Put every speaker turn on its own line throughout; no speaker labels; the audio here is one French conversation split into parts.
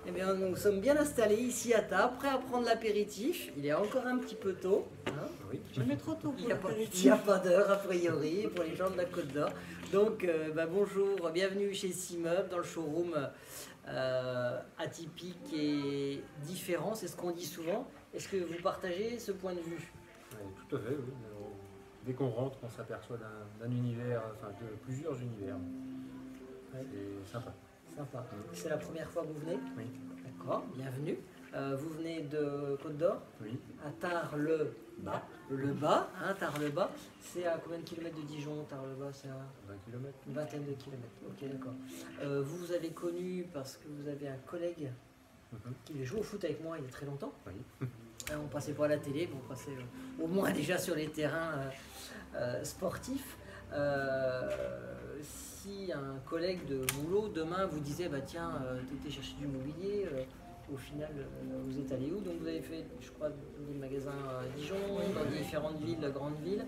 Eh bien, nous sommes bien installés ici à table, prêts à prendre l'apéritif. Il est encore un petit peu tôt. Hein,
Oui.
Jamais trop tôt
il
pour
n'y
l'apéritif.
a pas d'heure a priori pour les gens de la Côte d'Or. Donc, bonjour, bienvenue chez Simeuble dans le showroom atypique et différent. C'est ce qu'on dit souvent. Est-ce que vous partagez ce point de vue?
Oui, tout à fait, oui. Dès qu'on rentre, on s'aperçoit d'un univers, enfin de plusieurs univers.
Ouais.
C'est sympa.
Sympa. C'est la première fois que vous venez?
Oui.
D'accord, bienvenue. Vous venez de Côte d'Or?
Oui.
À Tars-le-Bas. Le bas, hein, Tars-le-Bas. C'est à combien de kilomètres de Dijon? Tars-le-Bas, c'est à
20 km.
une vingtaine de kilomètres. Ok, d'accord. Vous avez connu parce que vous avez un collègue qui joue au foot avec moi il y a très longtemps.
Oui.
On passait pas à la télé, mais on passait au moins déjà sur les terrains sportifs. Si un collègue de boulot demain vous disait bah tiens, tu étais chercher du mobilier, au final vous êtes allé où? Donc vous avez fait, je crois, des magasins à Dijon, dans différentes villes, grandes villes.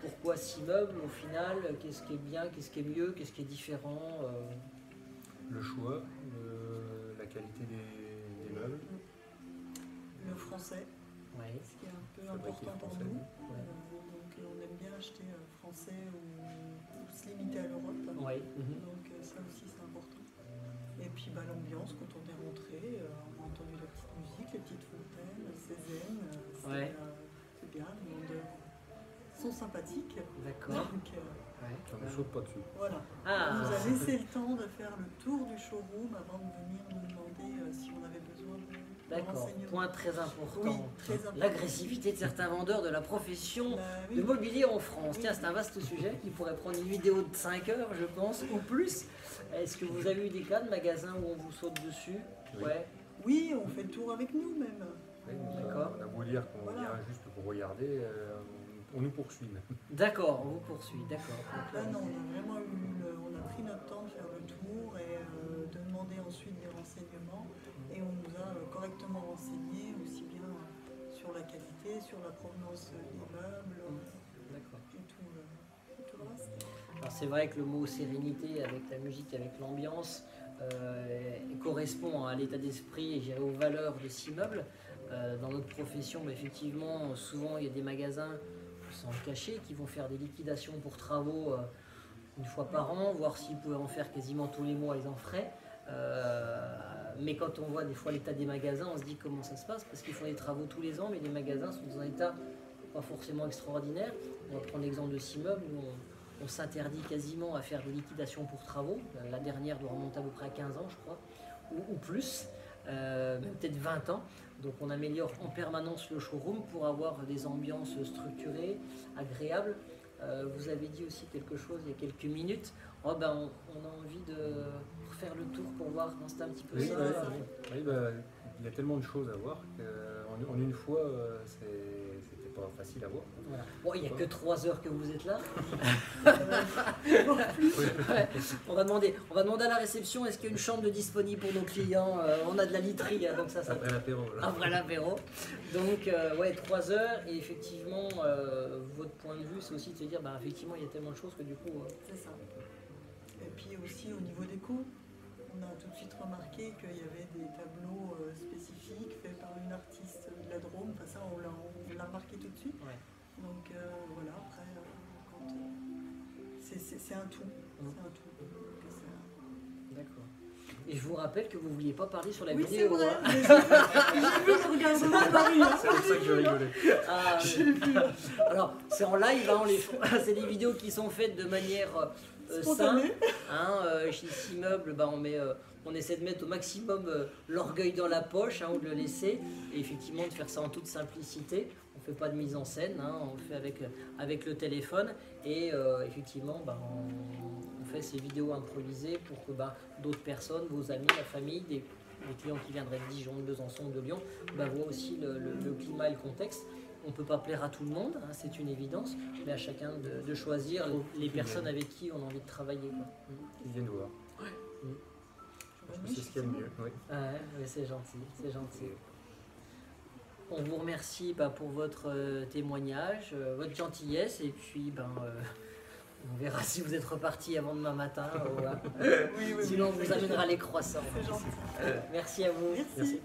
Pourquoi Simeuble au final? Qu'est-ce qui est bien, qu'est-ce qui est mieux, qu'est-ce qui est différent?
Le choix, la qualité des meubles.
Le français,
Ouais.
ce qui est un peu
Fabriqué
important pour
français.
nous.
Ouais.
Donc on aime bien acheter français ou se limiter à l'Europe.
Ouais.
Donc ça aussi c'est important. Et puis l'ambiance quand on est rentré, on a entendu la petite musique, les petites fontaines, Cézanne,
Ouais.
c'est bien, les monde sont sympathiques.
D'accord.
Donc
Ouais.
On ne saute pas dessus.
voilà.
Ah.
On nous a laissé le temps de faire le tour du showroom avant de venir nous demander si on avait besoin de
D'accord,
renseignements.
point très important.
Oui, très important.
L'agressivité de certains vendeurs de la profession
Bah oui.
de mobilier en France.
Oui.
Tiens, c'est un vaste sujet qui pourrait prendre une vidéo de 5 heures, je pense, ou plus. Est-ce que vous avez eu des cas de magasins où on vous saute dessus?
Oui.
Ouais,
Oui, on fait le tour avec nous même.
Oui,
D'accord.
On a beau dire qu'on
Voilà.
vient juste pour regarder, on nous poursuit même.
d'accord, on vous poursuit, d'accord.
Là non, on a vraiment on a pris notre temps de faire le tour et de demander ensuite des renseignements. Et on nous a correctement renseignés, aussi bien sur la qualité, sur la provenance des meubles
D'accord.
et tout le reste.
Alors c'est vrai que le mot sérénité avec la musique, avec l'ambiance, correspond à l'état d'esprit et je dirais aux valeurs de Simeuble. Dans notre profession, effectivement, souvent il y a des magasins sans le cacher qui vont faire des liquidations pour travaux une fois par an, voir s'ils pouvaient en faire quasiment tous les mois, ils en feraient. Mais quand on voit des fois l'état des magasins, on se dit comment ça se passe, parce qu'ils font des travaux tous les ans, mais les magasins sont dans un état pas forcément extraordinaire. On va prendre l'exemple de Simeuble, où on s'interdit quasiment à faire des liquidations pour travaux. La dernière doit remonter à peu près à 15 ans, je crois, ou plus, même peut-être 20 ans. Donc on améliore en permanence le showroom pour avoir des ambiances structurées, agréables. Vous avez dit aussi quelque chose il y a quelques minutes. Oh ben on a envie de refaire le tour pour voir, c'était un petit peu
Oui,
ça.
oui, il y a tellement de choses à voir qu'en une fois, c'était pas facile à voir.
Voilà. Bon, il n'y a que 3 heures que vous êtes là.
Oui.
Ouais. On va demander à la réception, est-ce qu'il y a une chambre de disponible pour nos clients? On a de la literie, hein, donc ça
Après l'apéro. là.
après l'apéro. Donc, ouais, 3 heures. Et effectivement, votre point de vue, c'est aussi de se dire, bah, effectivement, il y a tellement de choses que du coup.
C'est ça. Et puis aussi au niveau des coûts, on a tout de suite remarqué qu'il y avait des tableaux spécifiques faits par une artiste de la Drôme. Enfin ça, on l'a remarqué tout de suite.
Ouais.
Donc voilà, après, c'est un tout. C'est un tout. Donc,
D'accord. Et je vous rappelle que vous ne vouliez pas parler sur la
oui, c'est
vidéo.
vrai.
Hein.
Mais j'ai vu le regardement de Marie.
C'est pour ça que je rigolais.
Ah, alors, c'est en live, hein, c'est des vidéos qui sont faites de manière simple.
Spontané.
Hein, chez Simeuble, bah, on essaie de mettre au maximum l'orgueil dans la poche, hein, ou de le laisser, et effectivement de faire ça en toute simplicité. On ne fait pas de mise en scène, hein, on le fait avec le téléphone, et effectivement, bah, on fait ces vidéos improvisées pour que d'autres personnes, vos amis, la famille, des clients qui viendraient de Dijon, de Besançon, de Lyon, voient aussi le climat et le contexte. On ne peut pas plaire à tout le monde, hein, c'est une évidence, mais à chacun de choisir les personnes avec qui on a envie de travailler. Quoi.
Ils viennent voir. C'est ce qu'il y a de mieux. Oui.
Ouais, c'est gentil, c'est gentil. On vous remercie pour votre témoignage, votre gentillesse, et puis On verra si vous êtes reparti avant demain matin.
Oui, oui,
Sinon, on
oui,
vous amènera les croissants.
C'est gentil.
Merci à vous.
Merci.